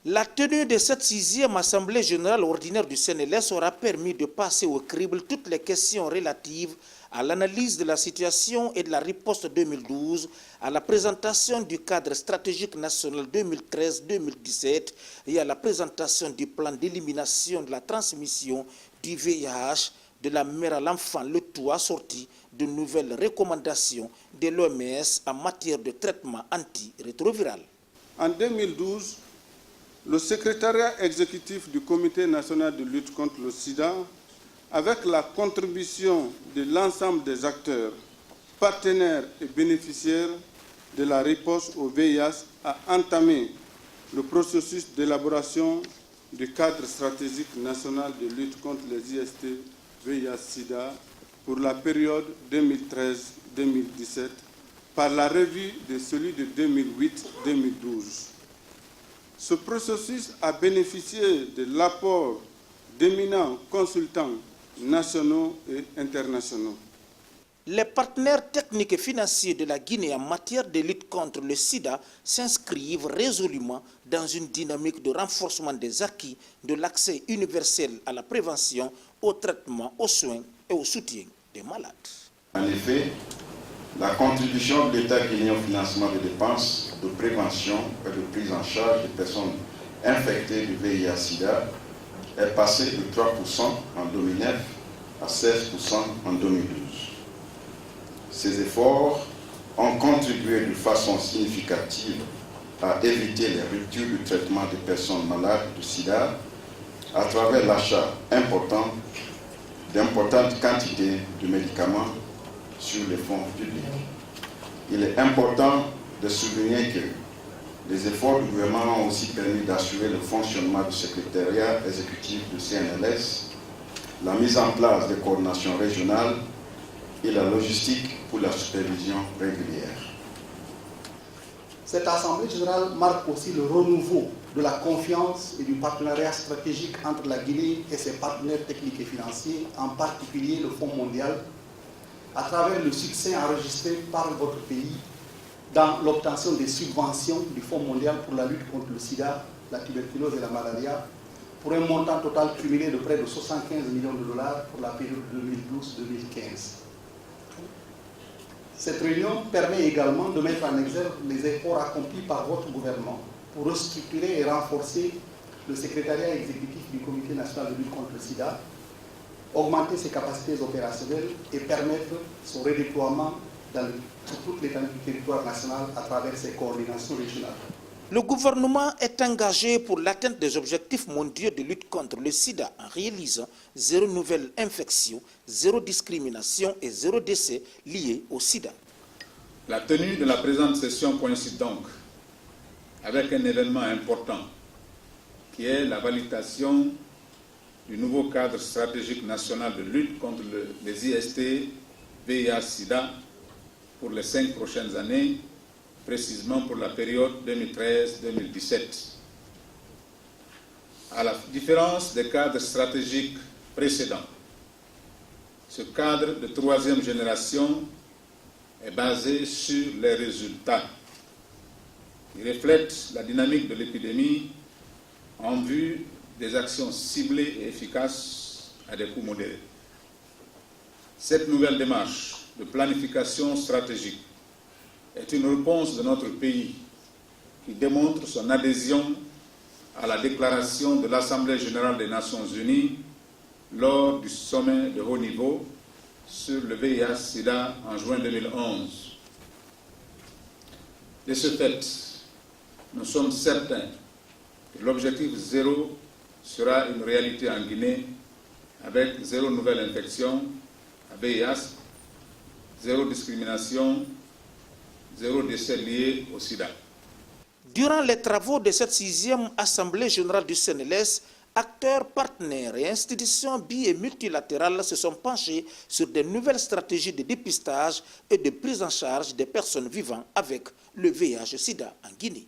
La tenue de cette 6e Assemblée générale ordinaire du CNLS aura permis de passer au crible toutes les questions relatives à l'analyse de la situation et de la riposte 2012, à la présentation du cadre stratégique national 2013-2017 et à la présentation du plan d'élimination de la transmission du VIH de la mère à l'enfant, le tout assorti de nouvelles recommandations de l'OMS en matière de traitement antirétroviral. En 2012, le secrétariat exécutif du Comité national de lutte contre le sida, avec la contribution de l'ensemble des acteurs, partenaires et bénéficiaires de la riposte au VIH, a entamé le processus d'élaboration du cadre stratégique national de lutte contre les IST VIH-Sida pour la période 2013-2017 par la revue de celui de 2008-2012. Ce processus a bénéficié de l'apport d'éminents consultants nationaux et internationaux. Les partenaires techniques et financiers de la Guinée en matière de lutte contre le sida s'inscrivent résolument dans une dynamique de renforcement des acquis de l'accès universel à la prévention, au traitement, aux soins et au soutien des malades. En effet, la contribution de l'État guinéen au financement des dépenses de prévention et de prise en charge des personnes infectées du VIH-Sida est passée de 3% en 2009 à 16% en 2012. Ces efforts ont contribué de façon significative à éviter les ruptures du traitement des personnes malades du sida à travers l'achat d'importantes quantités de médicaments sur les fonds publics. Il est important de souligner que les efforts du gouvernement ont aussi permis d'assurer le fonctionnement du secrétariat exécutif du CNLS, la mise en place des coordinations régionales et la logistique pour la supervision régulière. Cette Assemblée générale marque aussi le renouveau de la confiance et du partenariat stratégique entre la Guinée et ses partenaires techniques et financiers, en particulier le Fonds mondial, à travers le succès enregistré par votre pays dans l'obtention des subventions du Fonds mondial pour la lutte contre le sida, la tuberculose et la malaria, pour un montant total cumulé de près de 75 millions de dollars pour la période 2012-2015. Cette réunion permet également de mettre en exergue les efforts accomplis par votre gouvernement pour restructurer et renforcer le secrétariat exécutif du Comité national de lutte contre le sida, augmenter ses capacités opérationnelles et permettre son redéploiement sur toute l'étendue du territoire national à travers ses coordinations régionales. Le gouvernement est engagé pour l'atteinte des objectifs mondiaux de lutte contre le sida en réalisant 0 nouvelle infection, 0 discrimination et 0 décès liés au sida. La tenue de la présente session coïncide donc avec un événement important qui est la validation du nouveau cadre stratégique national de lutte contre les IST, VIH-Sida pour les 5 prochaines années, précisément pour la période 2013-2017. À la différence des cadres stratégiques précédents, ce cadre de 3e génération est basé sur les résultats. Il reflète la dynamique de l'épidémie en vue des actions ciblées et efficaces à des coûts modérés. Cette nouvelle démarche de planification stratégique est une réponse de notre pays qui démontre son adhésion à la déclaration de l'Assemblée générale des Nations unies lors du sommet de haut niveau sur le VIH-Sida en juin 2011. De ce fait, nous sommes certains que l'objectif 0 sera une réalité en Guinée avec 0 nouvelle infection à VIH, 0 discrimination, 0 décès liés au sida. Durant les travaux de cette 6e Assemblée générale du CNLS, acteurs, partenaires et institutions bi- et multilatérales se sont penchés sur de nouvelles stratégies de dépistage et de prise en charge des personnes vivant avec le VIH-Sida en Guinée.